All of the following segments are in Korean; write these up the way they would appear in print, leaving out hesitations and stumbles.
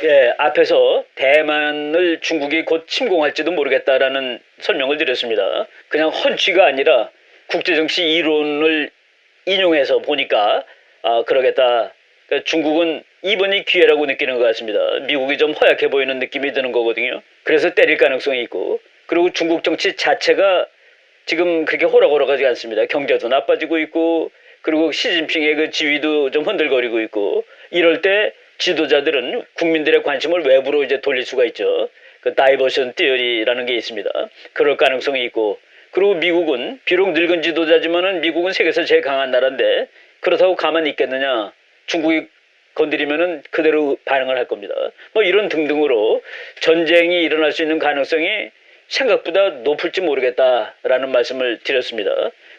예, 앞에서 대만을 중국이 곧 침공할지도 모르겠다라는 설명을 드렸습니다. 그냥 헌취가 아니라 국제정치 이론을 인용해서 보니까 그러겠다. 그러니까 중국은 이번이 기회라고 느끼는 것 같습니다. 미국이 좀 허약해 보이는 느낌이 드는 거거든요. 그래서 때릴 가능성이 있고, 그리고 중국 정치 자체가 지금 그렇게 호락호락하지 않습니다. 경제도 나빠지고 있고, 그리고 시진핑의 그 지위도 좀 흔들거리고 있고, 이럴 때 지도자들은 국민들의 관심을 외부로 이제 돌릴 수가 있죠. 그 다이버션 티어리라는 게 있습니다. 그럴 가능성이 있고, 그리고 미국은 비록 늙은 지도자지만은 미국은 세계에서 제일 강한 나라인데 그렇다고 가만히 있겠느냐? 중국이 건드리면은 그대로 반응을 할 겁니다. 뭐 이런 등등으로 전쟁이 일어날 수 있는 가능성이 생각보다 높을지 모르겠다라는 말씀을 드렸습니다.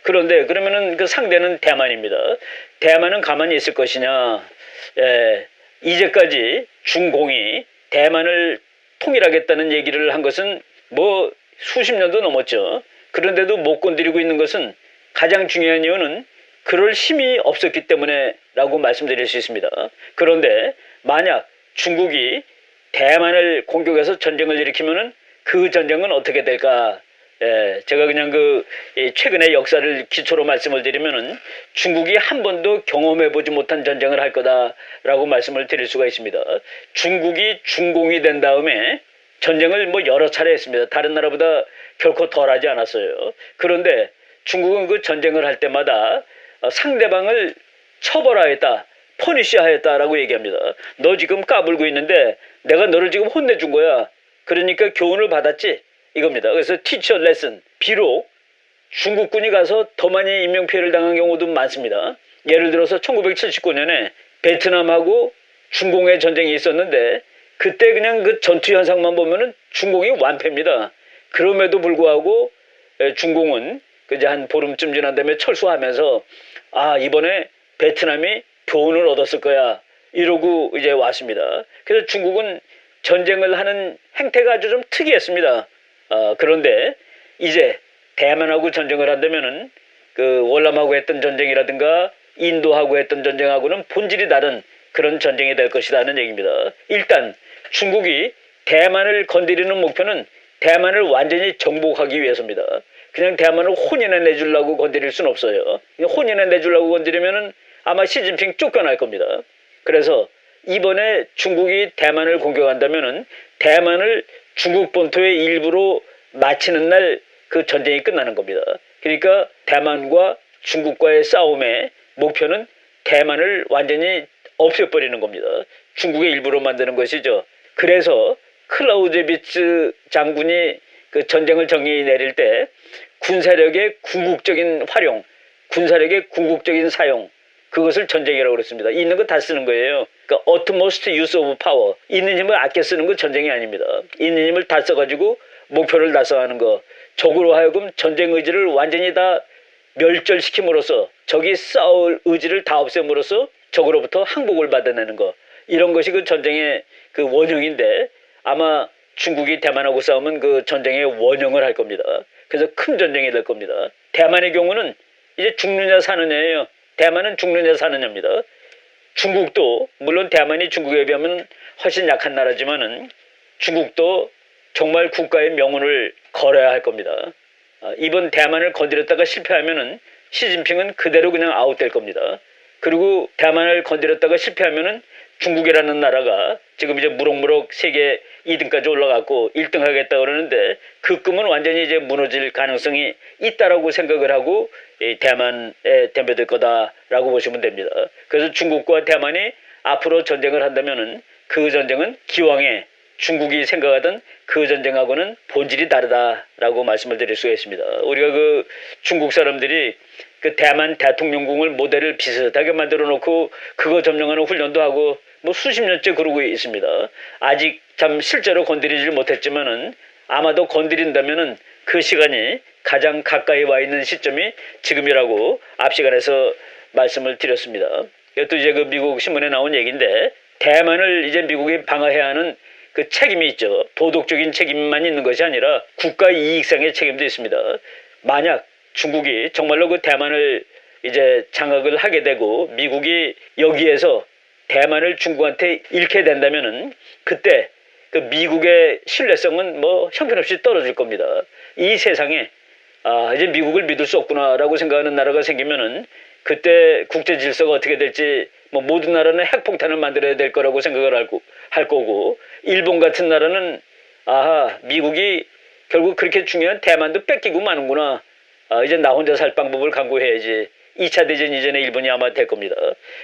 그런데 그러면은 그 상대는 대만입니다. 대만은 가만히 있을 것이냐? 예, 이제까지 중공이 대만을 통일하겠다는 얘기를 한 것은 뭐 수십 년도 넘었죠. 그런데도 못 건드리고 있는 것은 가장 중요한 이유는 그럴 힘이 없었기 때문에라고 말씀드릴 수 있습니다. 그런데 만약 중국이 대만을 공격해서 전쟁을 일으키면은 그 전쟁은 어떻게 될까? 예, 제가 그냥 최근의 역사를 기초로 말씀을 드리면은 중국이 한 번도 경험해보지 못한 전쟁을 할 거다라고 말씀을 드릴 수가 있습니다. 중국이 중공이 된 다음에 전쟁을 뭐 여러 차례 했습니다. 다른 나라보다 결코 덜하지 않았어요. 그런데 중국은 그 전쟁을 할 때마다 상대방을 처벌하였다, 퍼니시하였다라고 얘기합니다. 너 지금 까불고 있는데 내가 너를 지금 혼내준 거야. 그러니까 교훈을 받았지 이겁니다. 그래서 티처 레슨. 비록 중국군이 가서 더 많이 인명피해를 당한 경우도 많습니다. 예를 들어서 1979년에 베트남하고 중공의 전쟁이 있었는데 그때 그냥 그 전투 현상만 보면은 중공이 완패입니다. 그럼에도 불구하고 중공은 이제 한 보름쯤 지난 다음에 철수하면서 이번에 베트남이 교훈을 얻었을 거야 이러고 이제 왔습니다. 그래서 중국은 전쟁을 하는 행태가 아주 좀 특이했습니다. 그런데 이제 대만하고 전쟁을 한다면은 그 월남하고 했던 전쟁이라든가 인도하고 했던 전쟁하고는 본질이 다른 그런 전쟁이 될 것이라는 얘기입니다. 일단 중국이 대만을 건드리는 목표는 대만을 완전히 정복하기 위해서입니다. 그냥 대만을 혼인해 내주려고 건드릴 수는 없어요. 혼인해 내주려고 건드리면은 아마 시진핑 쫓겨날 겁니다. 그래서 이번에 중국이 대만을 공격한다면은 대만을 중국 본토의 일부로 마치는 날 그 전쟁이 끝나는 겁니다. 그러니까 대만과 중국과의 싸움의 목표는 대만을 완전히 없애버리는 겁니다. 중국의 일부로 만드는 것이죠. 그래서 클라우제비츠 장군이 그 전쟁을 정의 내릴 때 군사력의 궁극적인 활용, 군사력의 궁극적인 사용, 그것을 전쟁이라고 그랬습니다. 있는 거 다 쓰는 거예요. 그러니까 utmost use of power. 있는 힘을 아껴 쓰는 건 전쟁이 아닙니다. 있는 힘을 다 써가지고 목표를 달성하는 거. 적으로 하여금 전쟁 의지를 완전히 다 멸절시킴으로써 적이 싸울 의지를 다 없앰으로써 적으로부터 항복을 받아내는 거. 이런 것이 그 전쟁의 그 원형인데 아마 중국이 대만하고 싸우면 그 전쟁의 원형을 할 겁니다. 그래서 큰 전쟁이 될 겁니다. 대만의 경우는 이제 죽느냐 사느냐예요. 대만은 죽느냐 사느냐입니다. 중국도 물론 대만이 중국에 비하면 훨씬 약한 나라지만은 중국도 정말 국가의 명운을 걸어야 할 겁니다. 이번 대만을 건드렸다가 실패하면은 시진핑은 그대로 그냥 아웃될 겁니다. 그리고 대만을 건드렸다가 실패하면은 중국이라는 나라가 지금 이제 무럭무럭 세계 2등까지 올라갔고 1등 하겠다 그러는데 그 꿈은 완전히 이제 무너질 가능성이 있다라고 생각을 하고 대만에 덤벼들 거다라고 보시면 됩니다. 그래서 중국과 대만이 앞으로 전쟁을 한다면은 그 전쟁은 기왕에 중국이 생각하던 그 전쟁하고는 본질이 다르다라고 말씀을 드릴 수가 있습니다. 우리가 그 중국 사람들이 그 대만 대통령궁을 모델을 비슷하게 만들어 놓고 그거 점령하는 훈련도 하고 뭐 수십 년째 그러고 있습니다. 아직 참 실제로 건드리지 못했지만은 아마도 건드린다면은 그 시간이 가장 가까이 와 있는 시점이 지금이라고 앞 시간에서 말씀을 드렸습니다. 이것도 이제 그 미국 신문에 나온 얘기인데 대만을 이제 미국이 방어해야 하는 그 책임이 있죠. 도덕적인 책임만 있는 것이 아니라 국가 이익상의 책임도 있습니다. 만약 중국이 정말로 그 대만을 이제 장악을 하게 되고 미국이 여기에서 대만을 중국한테 잃게 된다면은 그때 그 미국의 신뢰성은 뭐 형편없이 떨어질 겁니다. 이 세상에 이제 미국을 믿을 수 없구나라고 생각하는 나라가 생기면은 그때 국제 질서가 어떻게 될지 뭐 모든 나라는 핵폭탄을 만들어야 될 거라고 생각을 할 거고 일본 같은 나라는 미국이 결국 그렇게 중요한 대만도 뺏기고 마는구나. 이제 나 혼자 살 방법을 강구해야지. 2차 대전 이전에 일본이 아마 될 겁니다.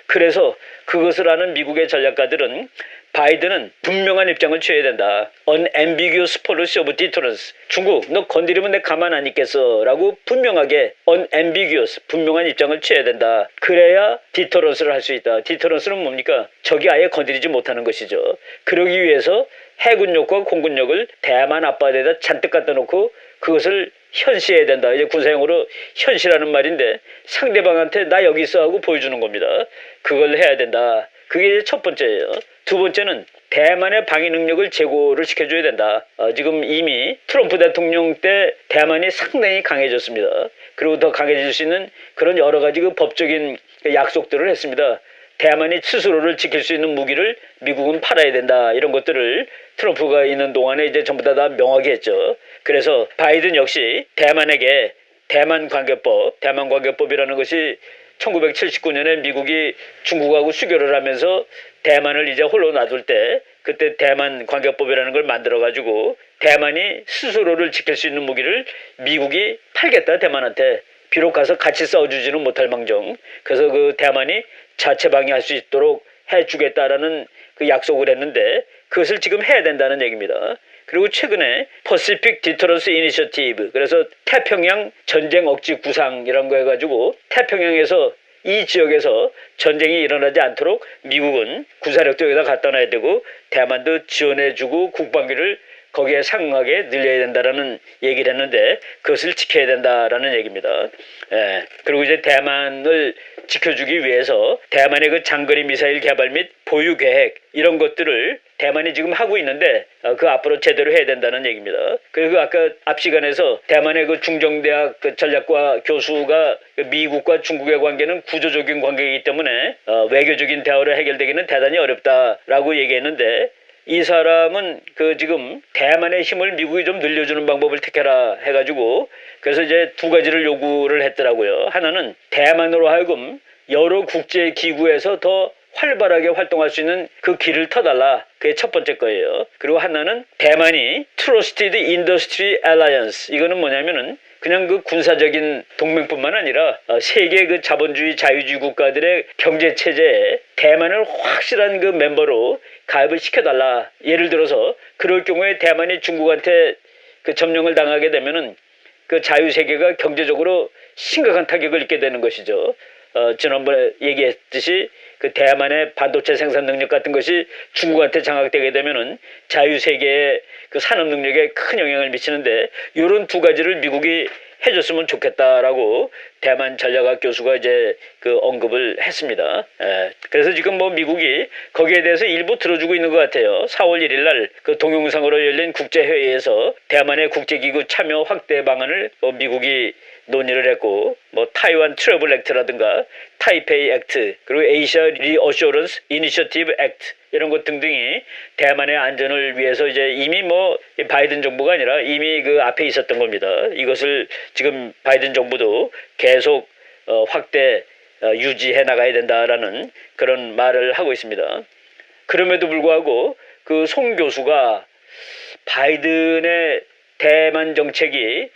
그래서 그것을 아는 미국의 전략가들은 바이든은 분명한 입장을 취해야 된다. Unambiguous policy of deterrence. 중국, 너 건드리면 내 가만 안 있겠어. 라고 분명하게 unambiguous, 분명한 입장을 취해야 된다. 그래야 디터런스를 할 수 있다. 디터런스는 뭡니까? 적이 아예 건드리지 못하는 것이죠. 그러기 위해서 해군력과 공군력을 대만 앞바다에다 잔뜩 갖다 놓고 그것을 현시해야 된다. 이제 군사용어로 현시라는 말인데 상대방한테 나 여기 있어 하고 보여주는 겁니다. 그걸 해야 된다. 그게 이제 첫 번째예요. 두 번째는 대만의 방위 능력을 제고를 시켜줘야 된다. 지금 이미 트럼프 대통령 때 대만이 상당히 강해졌습니다. 그리고 더 강해질 수 있는 그런 여러 가지 그 법적인 약속들을 했습니다. 대만이 스스로를 지킬 수 있는 무기를 미국은 팔아야 된다. 이런 것들을 트럼프가 있는 동안에 이제 전부 다 명확히 했죠. 그래서 바이든 역시 대만에게 대만관계법이라는 것이 1979년에 미국이 중국하고 수교를 하면서 대만을 이제 홀로 놔둘 때 그때 대만관계법이라는 걸 만들어가지고 대만이 스스로를 지킬 수 있는 무기를 미국이 팔겠다 대만한테. 비록 가서 같이 싸워주지는 못할 망정. 그래서 그 대만이 자체 방위할 수 있도록 해주겠다라는 그 약속을 했는데 그것을 지금 해야 된다는 얘기입니다. 그리고 최근에 Pacific Deterrence Initiative, 그래서 태평양 전쟁 억지 구상이라는 거 해가지고 태평양에서 이 지역에서 전쟁이 일어나지 않도록 미국은 구사력도 여기다 갖다 놔야 되고 대만도 지원해주고 국방비를 거기에 상응하게 늘려야 된다라는 얘기를 했는데 그것을 지켜야 된다라는 얘기입니다. 그리고 이제 대만을 지켜주기 위해서 대만의 그 장거리 미사일 개발 및 보유 계획 이런 것들을 대만이 지금 하고 있는데 그 앞으로 제대로 해야 된다는 얘기입니다. 그리고 아까 앞 시간에서 대만의 그 중정대학 그 전략과 교수가 미국과 중국의 관계는 구조적인 관계이기 때문에 외교적인 대화로 해결되기는 대단히 어렵다라고 얘기했는데 이 사람은 그 지금 대만의 힘을 미국이 좀 늘려주는 방법을 택해라 해가지고 그래서 이제 두 가지를 요구를 했더라고요. 하나는 대만으로 하여금 여러 국제 기구에서 더 활발하게 활동할 수 있는 그 길을 터달라. 그게 첫 번째 거예요. 그리고 하나는 대만이 Trusted Industry Alliance. 이거는 뭐냐면은 그냥 그 군사적인 동맹뿐만 아니라 세계 그 자본주의 자유주의 국가들의 경제 체제에 대만을 확실한 그 멤버로 가입을 시켜달라. 예를 들어서 그럴 경우에 대만이 중국한테 그 점령을 당하게 되면은 그 자유세계가 경제적으로 심각한 타격을 입게 되는 것이죠. 지난번에 얘기했듯이 그 대만의 반도체 생산 능력 같은 것이 중국한테 장악되게 되면은 자유세계의 그 산업 능력에 큰 영향을 미치는데 이런 두 가지를 미국이 해줬으면 좋겠다라고 대만 전략학 교수가 이제 그 언급을 했습니다. 그래서 지금 뭐 미국이 거기에 대해서 일부 들어주고 있는 것 같아요. 4월 1일 날 그 동영상으로 열린 국제회의에서 대만의 국제기구 참여 확대 방안을 미국이 논의를 했고 뭐 타이완 트래블 액트라든가 타이페이 액트 그리고 에이시아 리어쇼런스 이니셔티브 액트 이런 것 등등이 대만의 안전을 위해서 이제 이미 뭐 바이든 정부가 아니라 이미 그 앞에 있었던 겁니다. 이것을 지금 바이든 정부도 계속 확대 유지해 나가야 된다라는 그런 말을 하고 있습니다. 그럼에도 불구하고 그 송 교수가 바이든의 대만 정책이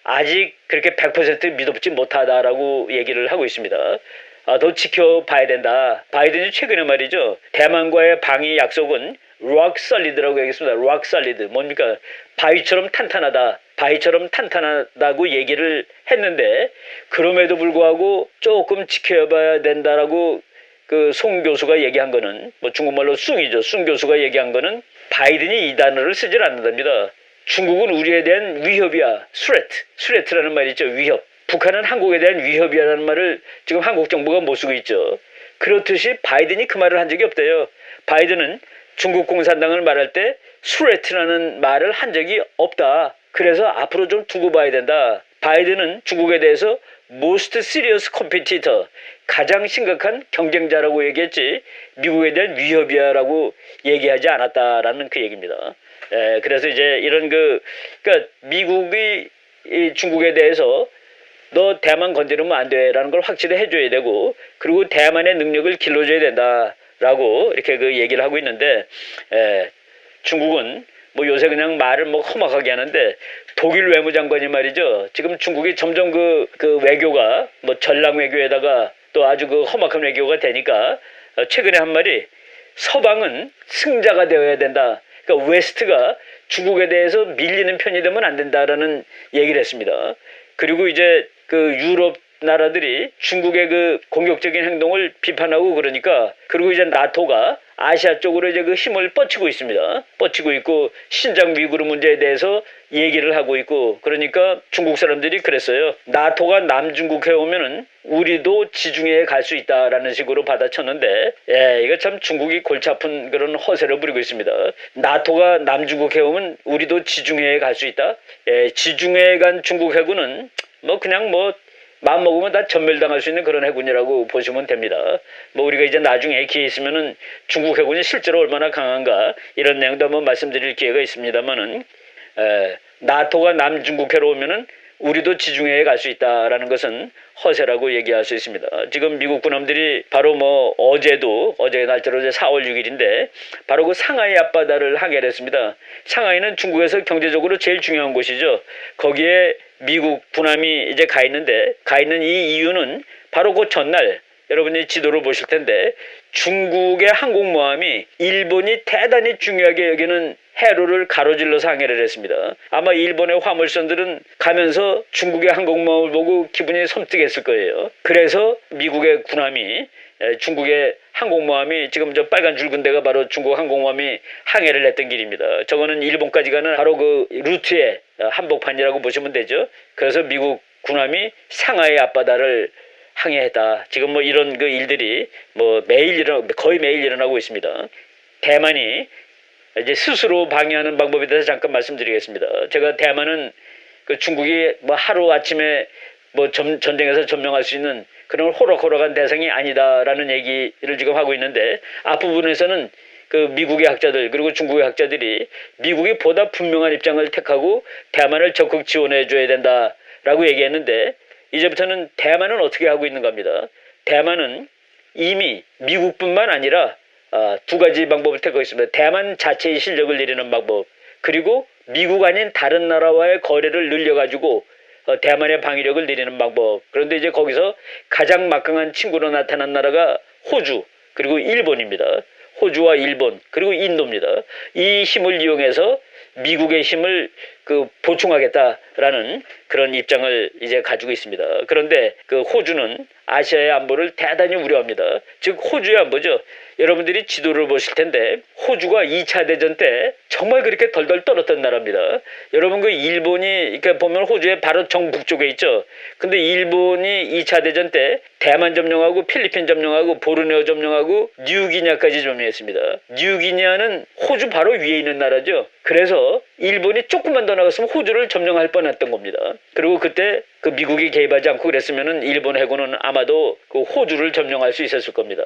아직 그렇게 100% 믿어붙지 못하다라고 얘기를 하고 있습니다. 더 지켜봐야 된다. 바이든이 최근에 말이죠. 대만과의 방위 약속은 rock solid라고 얘기했습니다. rock solid. 뭡니까? 바위처럼 탄탄하다. 바위처럼 탄탄하다고 얘기를 했는데 그럼에도 불구하고 조금 지켜봐야 된다라고 그 송 교수가 얘기한 거는 뭐 중국말로 숭이죠. 숭 교수가 얘기한 거는 바이든이 이 단어를 쓰질 않는답니다. 중국은 우리에 대한 위협이야. 스레트라는 말이 있죠. 위협. 북한은 한국에 대한 위협이라는 말을 지금 한국 정부가 못 쓰고 있죠. 그렇듯이 바이든이 그 말을 한 적이 없대요. 바이든은 중국 공산당을 말할 때 스레트라는 말을 한 적이 없다. 그래서 앞으로 좀 두고 봐야 된다. 바이든은 중국에 대해서 most serious competitor, 가장 심각한 경쟁자라고 얘기했지 미국에 대한 위협이야라고 얘기하지 않았다라는 그 얘기입니다. 그래서 이제 이런 그러니까 미국이 이 중국에 대해서 너 대만 건드리면 안 돼라는 걸 확실히 해줘야 되고, 그리고 대만의 능력을 길러줘야 된다라고 이렇게 그 얘기를 하고 있는데, 중국은 뭐 요새 그냥 말을 뭐 험악하게 하는데, 독일 외무장관이 말이죠, 지금 중국이 점점 그 외교가 뭐 전랑 외교에다가 또 아주 그 험악한 외교가 되니까 최근에 한 말이, 서방은 승자가 되어야 된다. 그러니까 웨스트가 중국에 대해서 밀리는 편이 되면 안 된다라는 얘기를 했습니다. 그리고 이제 그 유럽 나라들이 중국의 그 공격적인 행동을 비판하고 그러니까, 그리고 이제 나토가 아시아 쪽으로 이제 그 힘을 뻗치고 있습니다. 뻗치고 있고 신장 위구르 문제에 대해서 얘기를 하고 있고, 그러니까 중국 사람들이 그랬어요. 나토가 남중국해 오면은 우리도 지중해에 갈 수 있다라는 식으로 받아쳤는데, 이거 참 중국이 골치 아픈 그런 허세를 부리고 있습니다. 나토가 남중국해 오면 우리도 지중해에 갈 수 있다? 지중해에 간 중국 해군은 뭐 그냥 뭐 마음 먹으면 다 전멸당할 수 있는 그런 해군이라고 보시면 됩니다. 뭐 우리가 이제 나중에 기회 있으면은 중국 해군이 실제로 얼마나 강한가 이런 내용도 한번 말씀드릴 기회가 있습니다만은, 나토가 남중국해로 오면은 우리도 지중해에 갈 수 있다라는 것은 허세라고 얘기할 수 있습니다. 지금 미국 군함들이 바로 뭐 어제 날짜로 이제 4월 6일인데 바로 그 상하이 앞바다를 항해를 했습니다. 상하이는 중국에서 경제적으로 제일 중요한 곳이죠. 거기에 미국 군함이 이제 가 있는 이 이유는 바로 그 전날, 여러분이 지도를 보실 텐데 중국의 항공모함이 일본이 대단히 중요하게 여기는 해로를 가로질러서 항해를 했습니다. 아마 일본의 화물선들은 가면서 중국의 항공모함을 보고 기분이 섬뜩했을 거예요. 그래서 미국의 군함이, 중국의 항공모함이, 지금 저 빨간 줄근 데가 바로 중국 항공모함이 항해를 했던 길입니다. 저거는 일본까지 가는 바로 그 루트의 한복판이라고 보시면 되죠. 그래서 미국 군함이 상하이 앞바다를 항해했다. 지금 뭐 이런 그 일들이 뭐 거의 매일 일어나고 있습니다. 대만이 이제 스스로 방해하는 방법에 대해서 잠깐 말씀드리겠습니다. 제가 대만은 그 중국이 뭐 하루 아침에 뭐 전쟁에서 점령할 수 있는 그런 호락호락한 대상이 아니다라는 얘기를 지금 하고 있는데, 앞부분에서는 그 미국의 학자들 그리고 중국의 학자들이 미국이 보다 분명한 입장을 택하고 대만을 적극 지원해 줘야 된다라고 얘기했는데, 이제부터는 대만은 어떻게 하고 있는가 합니다. 대만은 이미 미국뿐만 아니라 두 가지 방법을 택하고 있습니다. 대만 자체의 실력을 내리는 방법, 그리고 미국 아닌 다른 나라와의 거래를 늘려가지고 대만의 방위력을 내리는 방법. 그런데 이제 거기서 가장 막강한 친구로 나타난 나라가 호주 그리고 일본입니다. 호주와 일본 그리고 인도입니다. 이 힘을 이용해서 미국의 힘을 보충하겠다라는 그런 입장을 이제 가지고 있습니다. 그런데 그 호주는 아시아의 안보를 대단히 우려합니다. 즉 호주의 안보죠. 여러분들이 지도를 보실 텐데 호주가 2차 대전 때 정말 그렇게 덜덜 떨었던 나라입니다. 여러분 그 일본이 이렇게 보면 호주의 바로 정북쪽에 있죠. 근데 일본이 2차 대전 때 대만 점령하고 필리핀 점령하고 보르네오 점령하고 뉴기니아까지 점령했습니다. 뉴기니아는 호주 바로 위에 있는 나라죠. 그래서 일본이 조금만 더 나갔으면 호주를 점령할 뻔했던 겁니다. 그리고 그때 그 미국이 개입하지 않고 그랬으면은 일본 해군은 아마도 그 호주를 점령할 수 있었을 겁니다.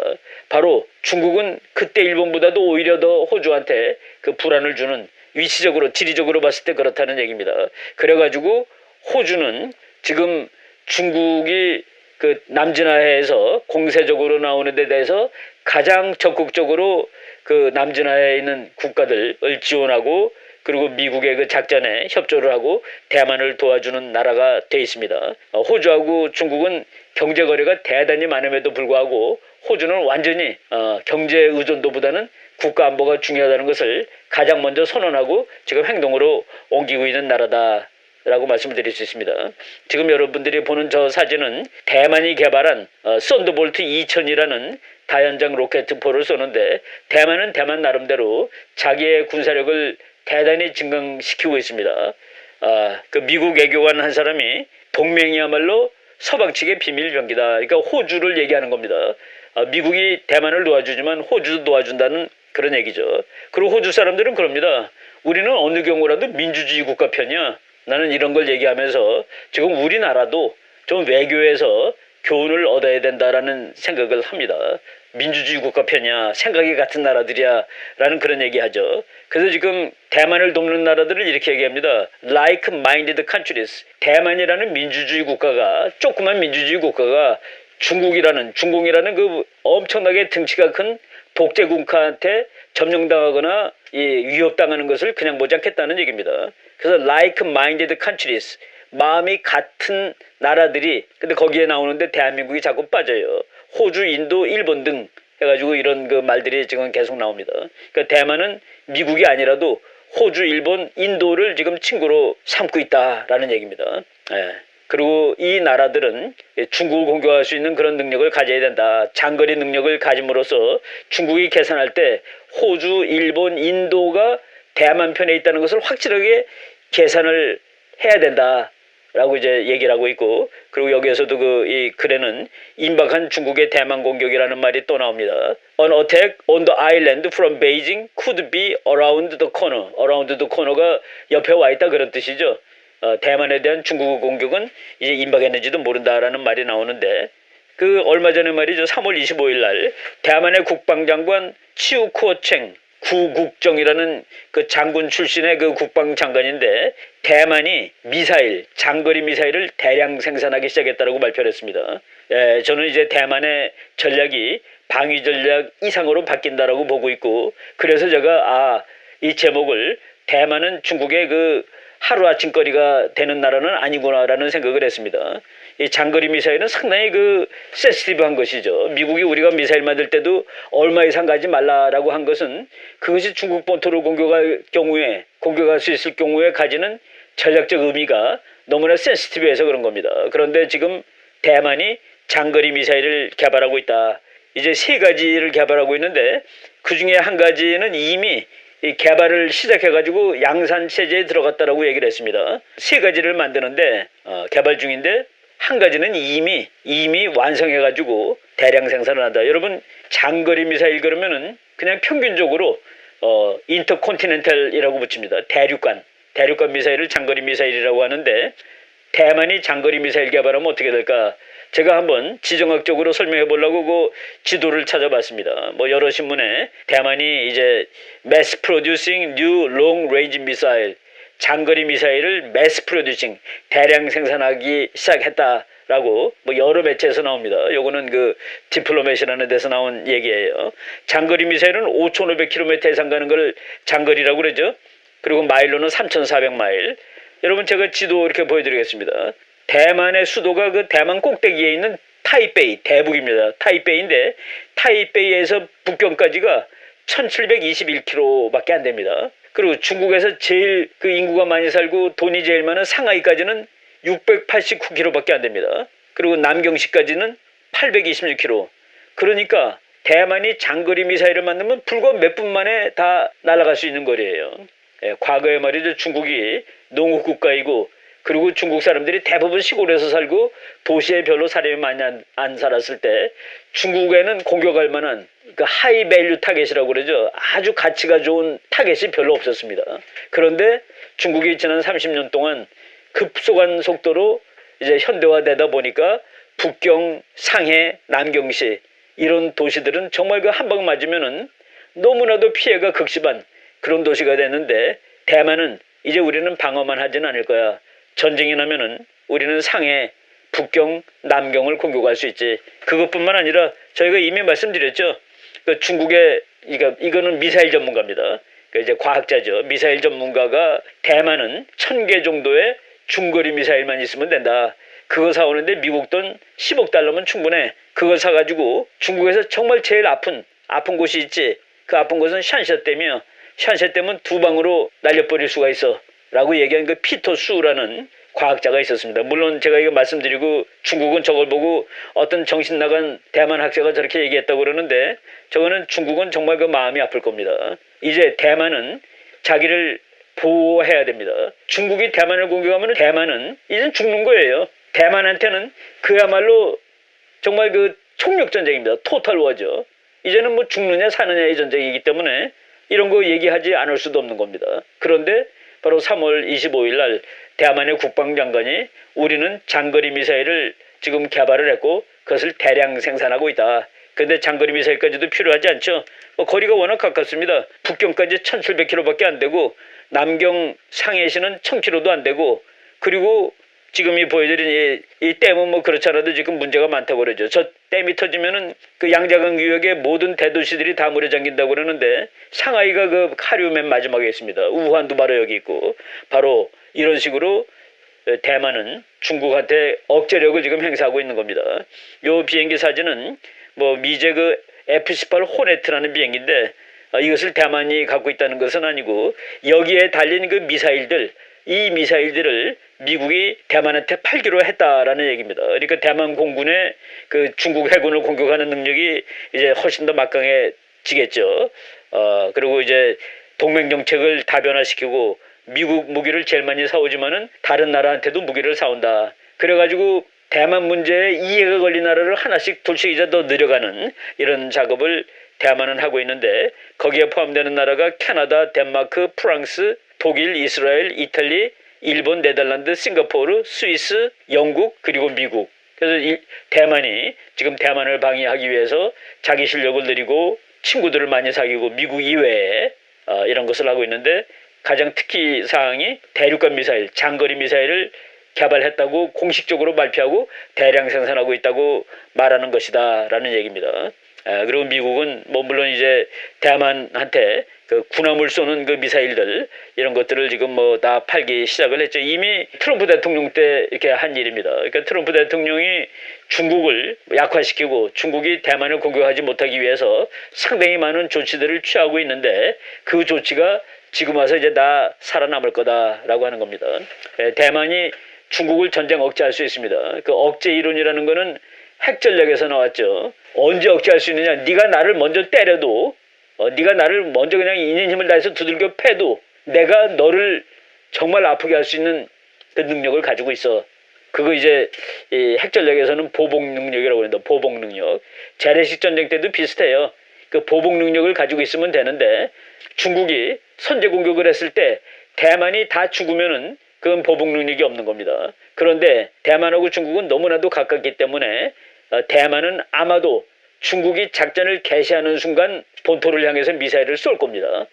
바로 중국은 그때 일본보다도 오히려 더 호주한테 그 불안을 주는, 위치적으로 지리적으로 봤을 때 그렇다는 얘기입니다. 그래가지고 호주는 지금 중국이 그 남진하해에서 공세적으로 나오는 데 대해서 가장 적극적으로 그 남진하해에 있는 국가들을 지원하고, 그리고 미국의 그 작전에 협조를 하고 대만을 도와주는 나라가 돼 있습니다. 호주하고 중국은 경제 거래가 대단히 많음에도 불구하고 호주는 완전히 경제 의존도보다는 국가 안보가 중요하다는 것을 가장 먼저 선언하고 지금 행동으로 옮기고 있는 나라다라고 말씀을 드릴 수 있습니다. 지금 여러분들이 보는 저 사진은 대만이 개발한 썬더볼트 2000이라는 다연장 로켓포를 쏘는데, 대만은 대만 나름대로 자기의 군사력을 대단히 증강시키고 있습니다. 그 미국 외교관 한 사람이 동맹이야말로 서방 측의 비밀 병기다. 그러니까 호주를 얘기하는 겁니다. 미국이 대만을 도와주지만 호주도 도와준다는 그런 얘기죠. 그리고 호주 사람들은 그럽니다. 우리는 어느 경우라도 민주주의 국가 편이야. 나는 이런 걸 얘기하면서 지금 우리나라도 좀 외교에서 교훈을 얻어야 된다라는 생각을 합니다. 민주주의 국가 편이야, 생각이 같은 나라들이야 라는 그런 얘기하죠. 그래서 지금 대만을 돕는 나라들을 이렇게 얘기합니다. Like-minded countries. 대만이라는 민주주의 국가가, 조그만 민주주의 국가가 중공이라는 그 엄청나게 등치가 큰 독재 국가한테 점령당하거나 위협당하는 것을 그냥 보지 않겠다는 얘기입니다. 그래서 like-minded countries, 마음이 같은 나라들이, 근데 거기에 나오는데 대한민국이 자꾸 빠져요. 호주, 인도, 일본 등 해가지고 이런 그 말들이 지금 계속 나옵니다. 그러니까 대만은 미국이 아니라도 호주, 일본, 인도를 지금 친구로 삼고 있다라는 얘기입니다. 예. 그리고 이 나라들은 중국을 공격할 수 있는 그런 능력을 가져야 된다. 장거리 능력을 가짐으로써 중국이 계산할 때 호주, 일본, 인도가 대만 편에 있다는 것을 확실하게 계산을 해야 된다라고 이제 얘기를 하고 있고, 그리고 여기에서도 이 글에는 임박한 중국의 대만 공격이라는 말이 또 나옵니다. An attack on the island from Beijing could be around the corner. around the corner가 옆에 와 있다 그런 뜻이죠. 대만에 대한 중국의 공격은 이제 임박했는지도 모른다라는 말이 나오는데, 그 얼마 전에 말이죠. 3월 25일 날 대만의 국방장관 치우쿠어챙 구국정이라는 그 장군 출신의 그 국방장관인데, 대만이 미사일, 장거리 미사일을 대량 생산하기 시작했다고 발표를 했습니다. 저는 이제 대만의 전략이 방위 전략 이상으로 바뀐다라고 보고 있고, 그래서 제가 이 제목을 대만은 중국의 그 하루아침거리가 되는 나라는 아니구나라는 생각을 했습니다. 이 장거리 미사일은 상당히 그 센시티브한 것이죠. 미국이 우리가 미사일 만들 때도 얼마 이상 가지 말라라고 한 것은 그것이 중국 본토를 공격할 수 있을 경우에 가지는 전략적 의미가 너무나 센시티브해서 그런 겁니다. 그런데 지금 대만이 장거리 미사일을 개발하고 있다. 이제 3가지를 개발하고 있는데, 그 중에 한 가지는 이미 이 개발을 시작해가지고 양산 체제에 들어갔다라고 얘기를 했습니다. 3가지를 만드는데 개발 중인데, 한 가지는 이미 완성해가지고 대량 생산을 한다. 여러분, 장거리 미사일 그러면은 그냥 평균적으로 인터컨티넨탈이라고 붙입니다. 대륙간 미사일을 장거리 미사일이라고 하는데, 대만이 장거리 미사일 개발하면 어떻게 될까? 제가 한번 지정학적으로 설명해 보려고 그 지도를 찾아봤습니다. 여러 신문에 대만이 이제 mass producing new long range missile, 장거리 미사일을 mass producing, 대량 생산하기 시작했다라고 여러 매체에서 나옵니다. 요거는 그 디플로맷이라는 데서 나온 얘기예요. 장거리 미사일은 5,500km 이상 가는 걸 장거리라고 그러죠. 그리고 마일로는 3,400마일. 여러분, 제가 지도 이렇게 보여드리겠습니다. 대만의 수도가 그 대만 꼭대기에 있는 타이베이, 대북입니다. 타이베이인데, 타이베이에서 북경까지가 1721km밖에 안 됩니다. 그리고 중국에서 제일 그 인구가 많이 살고 돈이 제일 많은 상하이까지는 689km밖에 안 됩니다. 그리고 남경시까지는 826km. 그러니까 대만이 장거리 미사일을 만들면 불과 몇 분 만에 다 날아갈 수 있는 거리예요. 과거에 말이죠. 중국이 농업 국가이고, 그리고 중국 사람들이 대부분 시골에서 살고 도시에 별로 사람이 많이 안 살았을 때, 중국에는 공격할 만한 그 하이 밸류 타겟이라고 그러죠. 아주 가치가 좋은 타겟이 별로 없었습니다. 그런데 중국이 지난 30년 동안 급속한 속도로 이제 현대화되다 보니까 북경, 상해, 남경시 이런 도시들은 정말 그 한 방 맞으면은 너무나도 피해가 극심한 그런 도시가 됐는데, 대만은 이제 우리는 방어만 하진 않을 거야. 전쟁이 나면은 우리는 상해, 북경, 남경을 공격할 수 있지. 그것뿐만 아니라 저희가 이미 말씀드렸죠. 그 중국의 이거는 미사일 전문가입니다. 이제 과학자죠. 미사일 전문가가 대만은 1,000개 정도의 중거리 미사일만 있으면 된다. 그거 사오는데 미국 돈 10억 달러면 충분해. 그거 사가지고 중국에서 정말 제일 아픈 곳이 있지. 그 아픈 곳은 샨샤댐이야. 샨샤댐은 2방으로 날려버릴 수가 있어. 라고 얘기한 그 피터 수라는 과학자가 있었습니다. 물론 제가 이거 말씀드리고 중국은 저걸 보고 어떤 정신 나간 대만 학자가 저렇게 얘기했다고 그러는데, 저거는 중국은 정말 그 마음이 아플 겁니다. 이제 대만은 자기를 보호해야 됩니다. 중국이 대만을 공격하면 대만은 이젠 죽는 거예요. 대만한테는 그야말로 정말 그 총력전쟁입니다. 토탈 워죠. 이제는 죽느냐 사느냐의 전쟁이기 때문에 이런 거 얘기하지 않을 수도 없는 겁니다. 그런데 바로 3월 25일 날 대만의 국방장관이 우리는 장거리 미사일을 지금 개발을 했고 그것을 대량 생산하고 있다. 근데 장거리 미사일까지도 필요하지 않죠. 거리가 워낙 가깝습니다. 북경까지 1700km밖에 안 되고 남경 상해시는 1000km도 안 되고 그리고 지금이 보여드린 이 댐은 뭐 그렇지 않아도 지금 문제가 많다고 그러죠. 저 댐이 터지면은 그 양자강 유역의 모든 대도시들이 다 물에 잠긴다고 그러는데 상하이가 그 하류 맨 마지막에 있습니다. 우한도 바로 여기 있고 바로 이런 식으로 대만은 중국한테 억제력을 지금 행사하고 있는 겁니다. 요 비행기 사진은 뭐 미제 그 F-18 호네트라는 비행기인데 이것을 대만이 갖고 있다는 것은 아니고 여기에 달린 그 미사일들 이 미사일들을 미국이 대만한테 팔기로 했다라는 얘기입니다. 그러니까 대만 공군의 그 중국 해군을 공격하는 능력이 이제 훨씬 더 막강해지겠죠. 그리고 이제 동맹 정책을 다변화시키고 미국 무기를 제일 많이 사오지만은 다른 나라한테도 무기를 사온다. 그래가지고 대만 문제에 이해가 걸린 나라를 하나씩 둘씩 이제 더 늘려가는 이런 작업을 대만은 하고 있는데 거기에 포함되는 나라가 캐나다, 덴마크, 프랑스, 독일, 이스라엘, 이탈리, 일본, 네덜란드, 싱가포르, 스위스, 영국 그리고 미국. 그래서 대만이 지금 대만을 방위하기 위해서 자기 실력을 늘리고 친구들을 많이 사귀고 미국 이외에 이런 것을 하고 있는데 가장 특히 사항이 대륙간 미사일, 장거리 미사일을 개발했다고 공식적으로 발표하고 대량 생산하고 있다고 말하는 것이다 라는 얘기입니다. 그리고 미국은 뭐 물론 이제 대만한테 그 군함을 쏘는 그 미사일들 이런 것들을 지금 뭐 다 팔기 시작을 했죠. 이미 트럼프 대통령 때 이렇게 한 일입니다. 그러니까 트럼프 대통령이 중국을 약화시키고 중국이 대만을 공격하지 못하기 위해서 상당히 많은 조치들을 취하고 있는데 그 조치가 지금 와서 이제 다 살아남을 거다라고 하는 겁니다. 대만이 중국을 전쟁 억제할 수 있습니다. 그 억제 이론이라는 거는 핵전략에서 나왔죠. 언제 억제할 수 있느냐? 네가 나를 먼저 때려도 네가 나를 먼저 그냥 있는 힘을 다해서 두들겨 패도 내가 너를 정말 아프게 할 수 있는 그 능력을 가지고 있어. 그거 이제 이 핵전략에서는 보복 능력이라고 합니다. 보복 능력. 재래식 전쟁 때도 비슷해요. 그 보복 능력을 가지고 있으면 되는데 중국이 선제 공격을 했을 때 대만이 다 죽으면은 그건 보복 능력이 없는 겁니다. 그런데 대만하고 중국은 너무나도 가깝기 때문에 대만은 아마도 중국이 작전을 개시하는 순간 본토를 향해서 미사일을 쏠 겁니다.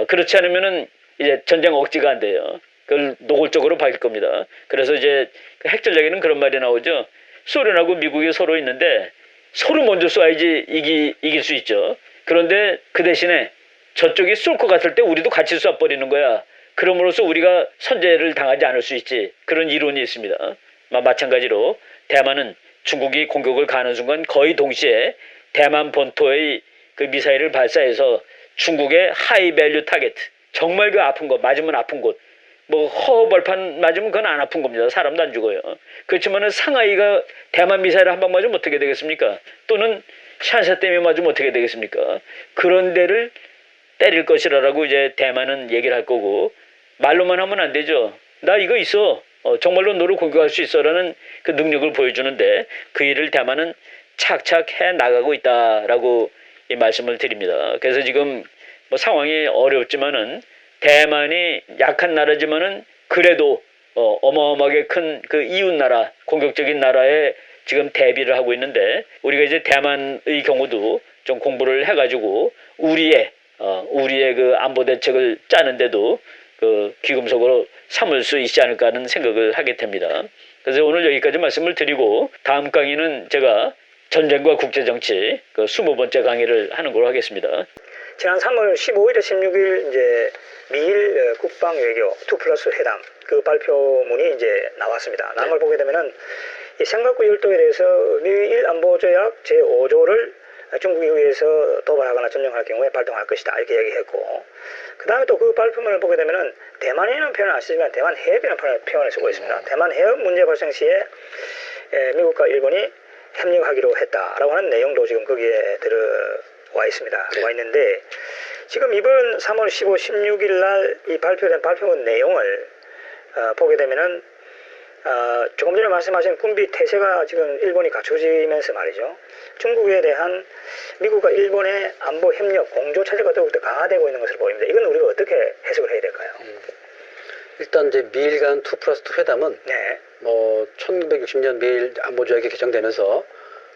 그렇지 않으면은 이제 전쟁 억지가 안 돼요. 그걸 노골적으로 밝힐 겁니다. 그래서 이제 그 핵전략에는 그런 말이 나오죠. 소련하고 미국이 서로 있는데 서로 먼저 쏴야지 이길 수 있죠. 그런데 그 대신에 저쪽이 쏠 것 같을 때 우리도 같이 쏴버리는 거야. 그럼으로써 우리가 선제를 당하지 않을 수 있지. 그런 이론이 있습니다. 마찬가지로 대만은 중국이 공격을 가는 순간 거의 동시에 대만 본토의 그 미사일을 발사해서 중국의 하이밸류 타겟, 정말 그 아픈 곳, 맞으면 아픈 곳, 뭐 허허벌판 맞으면 그건 안 아픈 겁니다. 사람도 안 죽어요. 그렇지만은 상하이가 대만 미사일 한 방 맞으면 어떻게 되겠습니까? 또는 샨샤댐에 맞으면 어떻게 되겠습니까? 그런 데를 때릴 것이라고 이제 대만은 얘기를 할 거고 말로만 하면 안 되죠. 나 이거 있어. 정말로 너를 공격할 수 있어라는 그 능력을 보여주는데 그 일을 대만은 착착 해 나가고 있다라고 이 말씀을 드립니다. 그래서 지금 뭐 상황이 어렵지만은 대만이 약한 나라지만은 그래도 어마어마하게 큰 그 이웃 나라, 공격적인 나라에 지금 대비를 하고 있는데 우리가 이제 대만의 경우도 좀 공부를 해가지고 우리의 그 안보 대책을 짜는데도 그 귀금속으로 삼을 수 있지 않을까 하는 생각을 하게 됩니다. 그래서 오늘 여기까지 말씀을 드리고 다음 강의는 제가 전쟁과 국제정치 그 20번째 강의를 하는 걸로 하겠습니다. 지난 3월 15일에 16일 이제 미일 국방외교 2+ 회담 그 발표문이 이제 나왔습니다. 나온 걸 보게 되면은 이 생각구 열도에 대해서 미일 안보조약 제5조를 중국에 의해서 도발하거나 점령할 경우에 발동할 것이다 이렇게 얘기했고 그 다음에 또 그 발표문을 보게 되면은 대만이라는 표현을 안 쓰지만 대만 해협이라는 표현을 쓰고 있습니다. 대만 해협 문제 발생 시에 미국과 일본이 협력하기로 했다라고 하는 내용도 지금 거기에 들어와 있습니다. 와 있는데 지금 이번 3월 15, 16일 날 이 발표된 발표문 내용을 보게 되면은 조금 전에 말씀하신 군비 태세가 지금 일본이 갖춰지면서 말이죠. 중국에 대한 미국과 일본의 안보 협력, 공조 체제가 더욱더 강화되고 있는 것으로 보입니다. 이건 우리가 어떻게 해석을 해야 될까요? 일단 이제 미일 간 2+2 회담은 네. 뭐 1960년 미일 안보조약이 개정되면서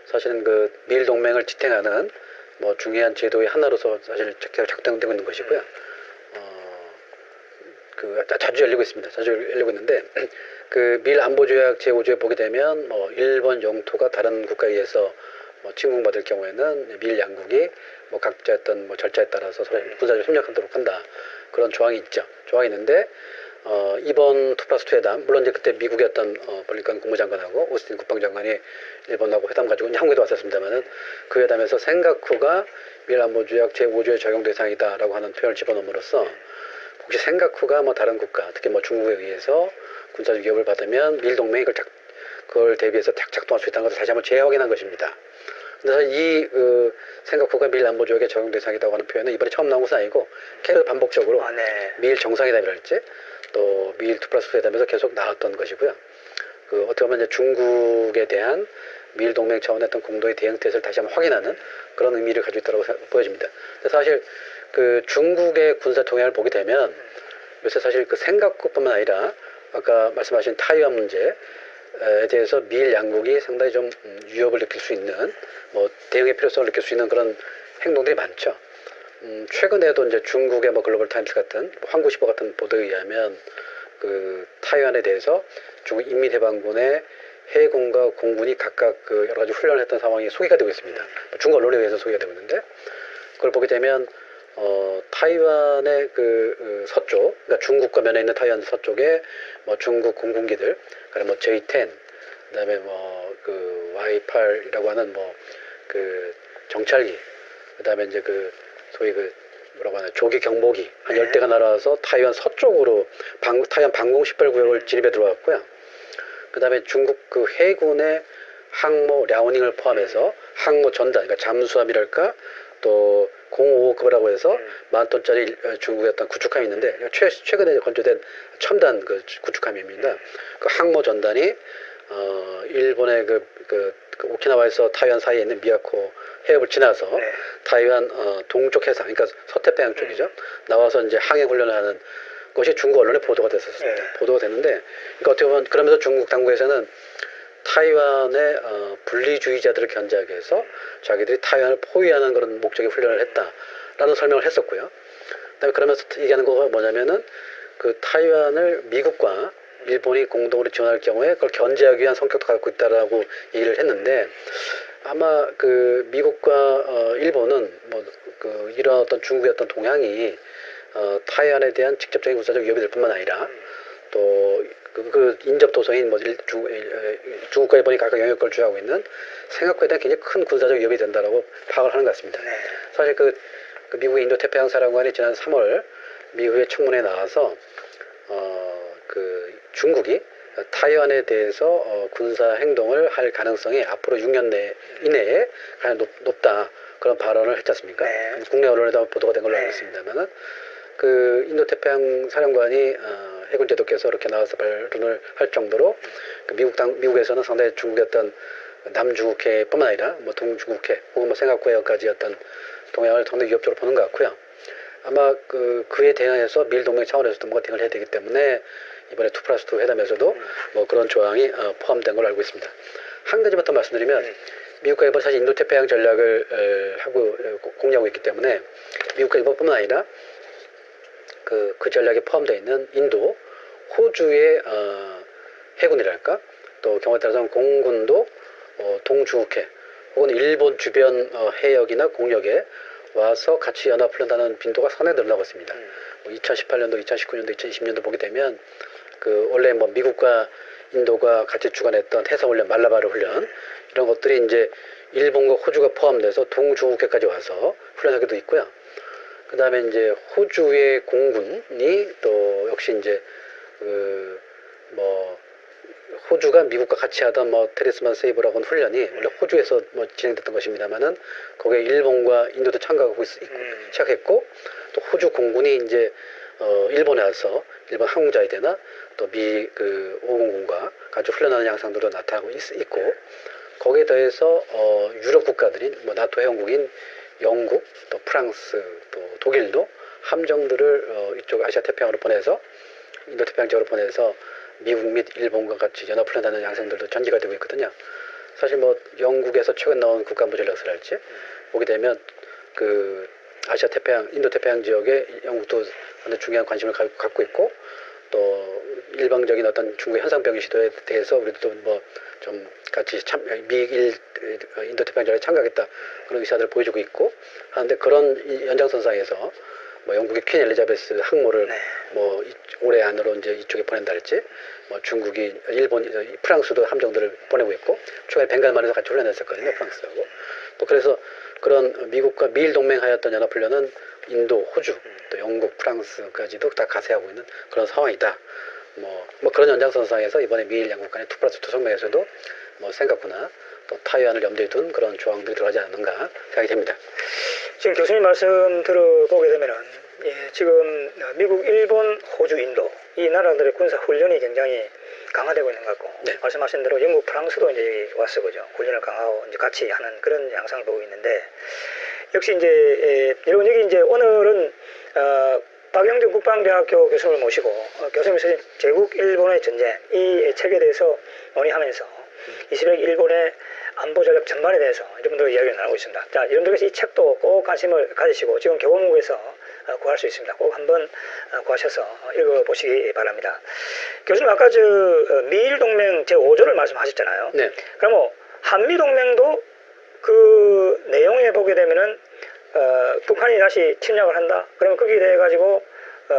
사실은 그 미일 동맹을 지탱하는 뭐 중요한 제도의 하나로서 사실 작동되고 있는 것이고요. 자주 열리고 있습니다. 자주 열리고 있는데 그 미일 안보조약 제5조에 보게 되면 뭐 일본 영토가 다른 국가에 의해서 뭐 침공받을 경우에는 미일 양국이 뭐 각자 어떤 뭐 절차에 따라서 서로 군사적으로 협력하도록 한다. 그런 조항이 있죠. 조항이 있는데 이번 2+2 회담, 물론 이제 그때 미국의 어떤 블링컨 국무장관하고 오스틴 국방장관이 일본하고 회담 가지고 한국에도 왔었습니다만은 그 회담에서 생가쿠가 미일 안보조약 제5조의 적용 대상이다라고 하는 표현을 집어넣음으로써 혹시 생가쿠가 뭐 다른 국가, 특히 뭐 중국에 의해서 군사적 위협을 받으면 미일 동맹이 그걸 대비해서 작동할 수 있다는 것을 다시 한번 재확인한 것입니다. 근데 사실 이 생가쿠가 미일 안보조약의 적용 대상이라고 하는 표현은 이번에 처음 나온 것은 아니고 계속 반복적으로 네. 미일 정상회담이랄지 또 미일 2+2 회담에서 계속 나왔던 것이고요. 어떻게 보면 이제 중국에 대한 미일 동맹 차원의 어떤 공동의 대응 태세를 다시 한번 확인하는 그런 의미를 가지고 있다고 보여집니다. 근데 사실 그 중국의 군사 동향을 보게 되면 요새 사실 그 생각뿐만 아니라 아까 말씀하신 타이완 문제에 대해서 미일 양국이 상당히 좀 위협을 느낄 수 있는 뭐 대응의 필요성을 느낄 수 있는 그런 행동들이 많죠. 최근에도 이제 중국의 뭐 글로벌 타임스 같은 한국시보 같은 보도에 의하면 그 타이완에 대해서 중국 인민해방군의 해군과 공군이 각각 그 여러 가지 훈련을 했던 상황이 소개가 되고 있습니다. 중국 언론에 의해서 소개가 되고 있는데 그걸 보게 되면 타이완의 그 서쪽, 그러니까 중국과 면에 있는 타이완 서쪽에 뭐 중국 공군기들, 그다음에 뭐 J-10, 그다음에 뭐 그 Y-8이라고 하는 뭐 그 정찰기, 그다음에 이제 그 소위 그 뭐라고 하나 조기 경보기 한 10대가 날아와서 타이완 서쪽으로 타이완 방공 18구역을 진입해 들어왔고요. 그다음에 중국 그 해군의 항모 랴오닝을 포함해서 항모 전단, 그러니까 잠수함이랄까 또 055급이라고 해서 10,000톤짜리 중국의 어떤 구축함이 있는데 최근에 건조된 첨단 그 구축함입니다. 그 항모 전단이 일본의 그 오키나와에서 타이완 사이에 있는 미야코 해협을 지나서 타이완 동쪽 해상, 그러니까 서태평양 쪽이죠. 나와서 이제 항해 훈련을 하는 것이 중국 언론에 보도가 됐었습니다. 보도가 됐는데, 그러니까 어떻게 보면 그러면서 중국 당국에서는 타이완의 분리주의자들을 견제하기 위해서 자기들이 타이완을 포위하는 그런 목적의 훈련을 했다라는 설명을 했었고요. 그다음에 그러면서 얘기하는 거가 뭐냐면은 그 타이완을 미국과 일본이 공동으로 지원할 경우에 그걸 견제하기 위한 성격도 갖고 있다라고 얘기를 했는데 아마 그 미국과 일본은 뭐 그 이런 어떤 중국의 어떤 동향이 타이완에 대한 직접적인 군사적 위협이 될 뿐만 아니라 또 그 인접 도서인 뭐 중국과 일본이 각각 영역을 주하고 있는 생각과에 대한 굉장히 큰 군사적 위협이 된다라고 파악을 하는 것 같습니다. 사실 그 미국의 인도 태평양 사령관이 지난 3월 미국의 청문회에 나와서 그 중국이 타이완에 대해서 군사 행동을 할 가능성이 앞으로 6년 이내에 가장 높다 그런 발언을 했지 않습니까? 국내 언론에도 보도가 된 걸로 알고 있습니다만은 그 인도 태평양 사령관이 해군 제도께서 이렇게 나와서 발언을 할 정도로 그 미국에서는 상당히 중국의 어떤 남중국해뿐만 아니라 뭐 동중국해 혹은 뭐 생각과여까지 어떤 동향을 상당히 위협적으로 보는 것 같고요. 아마 그에 대응해서 미일 동맹 차원에서도 뭔가 대응을 해야 되기 때문에 이번에 2+2 회담에서도 뭐 그런 조항이 포함된 걸로 알고 있습니다. 한 가지만 더 말씀드리면 미국과 일본 사실 인도태평양 전략을 하고 공유하고 있기 때문에 미국과 일본뿐만 아니라 그 전략에 포함되어 있는 인도, 호주의 해군이랄까 또 경우에 따라서는 공군도 동중국해 혹은 일본 주변 해역이나 공역에 와서 같이 연합훈련하는 빈도가 상당히 늘어나고 있습니다. 2018년도, 2019년도, 2020년도 보게 되면 그 원래 뭐 미국과 인도가 같이 주관했던 해상훈련, 말라바르 훈련 이런 것들이 이제 일본과 호주가 포함돼서 동중국해까지 와서 훈련하기도 있고요. 그 다음에 이제 호주의 공군이 또 역시 이제 뭐 호주가 미국과 같이 하던 뭐 테리스만 세이브라고 하는 훈련이 원래 호주에서 뭐 진행됐던 것입니다만은 거기에 일본과 인도도 참가하고 시작했고 또 호주 공군이 이제 일본에 와서 일본 항공자위대나 또 미 그 오공군과 같이 훈련하는 양상들도 나타나고 있고 거기에 더해서 유럽 국가들인 뭐 나토 회원국인 영국 또 프랑스 또 독일도 함정들을 이쪽 아시아 태평양으로 보내서 인도태평양 지역으로 보내서 미국 및 일본과 같이 연합훈련하는 양상들도 전개가 되고 있거든요. 사실 뭐 영국에서 최근 나온 국가안보 전략서랄지 보게 되면 그 아시아 태평양, 인도 태평양 지역에 영국도 상당히 중요한 관심을 갖고 있고 또 일방적인 어떤 중국의 현상병 시도에 대해서 우리도 뭐 좀 같이 미일 인도 태평양 전략에 참가하겠다 그런 의사들을 보여주고 있고 하는데 그런 연장선상에서 뭐 영국의 퀸 엘리자베스 항모를 네. 뭐 올해 안으로 이제 이쪽에 보낸다랄지 뭐 중국이 일본 프랑스도 함정들을 보내고 있고 최근에 벵갈만에서 같이 훈련했었거든요 프랑스하고 또 그래서 그런 미국과 미일 동맹하였던 연합훈련은 인도, 호주, 또 영국, 프랑스까지도 다 가세하고 있는 그런 상황이다. 뭐 그런 연장선상에서 이번에 미일 양국 간의 2+2 성명에서도 뭐 생각구나 또 타이완을 염두에 둔 그런 조항들이 들어가지 않는가 생각이 됩니다. 지금 교수님 말씀 들어보게 되면은 지금 미국, 일본, 호주, 인도 이 나라들의 군사 훈련이 굉장히 강화되고 있는 것 같고 네. 말씀하신 대로 영국, 프랑스도 이제 왔어 그죠. 훈련을 강화하고 이제 같이 하는 그런 양상을 보고 있는데 역시 이제 여러분 여기 이제 오늘은 박영준 국방대학교 교수님을 모시고 교수님께서 제국 일본의 전쟁 이 책에 대해서 논의하면서 21세기 일본의 안보 전략 전반에 대해서 여러분들 이야기를 나누고 있습니다. 자, 여러분들께서 이 책도 꼭 관심을 가지시고 지금 교보문고에서 구할 수 있습니다. 꼭 한번 구하셔서 읽어보시기 바랍니다. 교수님 아까 미일 동맹 제5조를 말씀하셨잖아요. 네. 그럼 한미 동맹도 그 내용에 보게 되면은 북한이 다시 침략을 한다. 그러면 거기에 대해 가지고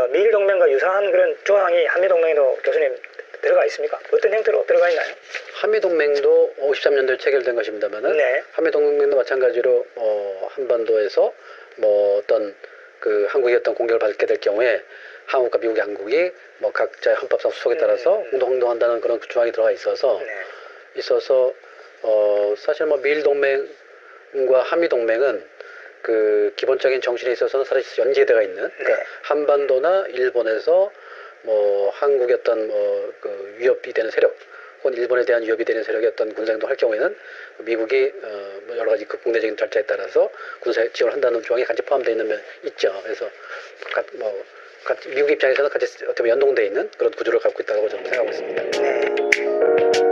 미일 동맹과 유사한 그런 조항이 한미 동맹에도 교수님 들어가 있습니까? 어떤 형태로 들어가 있나요? 한미동맹도 53년도에 체결된 것입니다만은 네. 한미동맹도 마찬가지로 한반도에서 뭐 어떤 그 한국이 어떤 공격을 받게 될 경우에 한국과 미국 양국이 뭐 각자의 헌법상 수속에 따라서 공동행동한다는 그런 조항이 들어가 있어서 네. 사실 뭐 미일 동맹과 한미 동맹은 그 기본적인 정신에 있어서는 사실 연계되어 있는 그러니까 네. 한반도나 일본에서 뭐 한국의 어떤 그 위협이 되는 세력 혹은 일본에 대한 위협이 되는 세력의 어떤 군사행동을 할 경우에는 미국이 뭐 여러 가지 그 국내적인 절차에 따라서 군사 지원을 한다는 조항이 같이 포함되어 있는 면 있죠. 그래서 미국 입장에서는 같이 어떻게 보면 연동되어 있는 그런 구조를 갖고 있다고 저는 생각하고 있습니다. 네.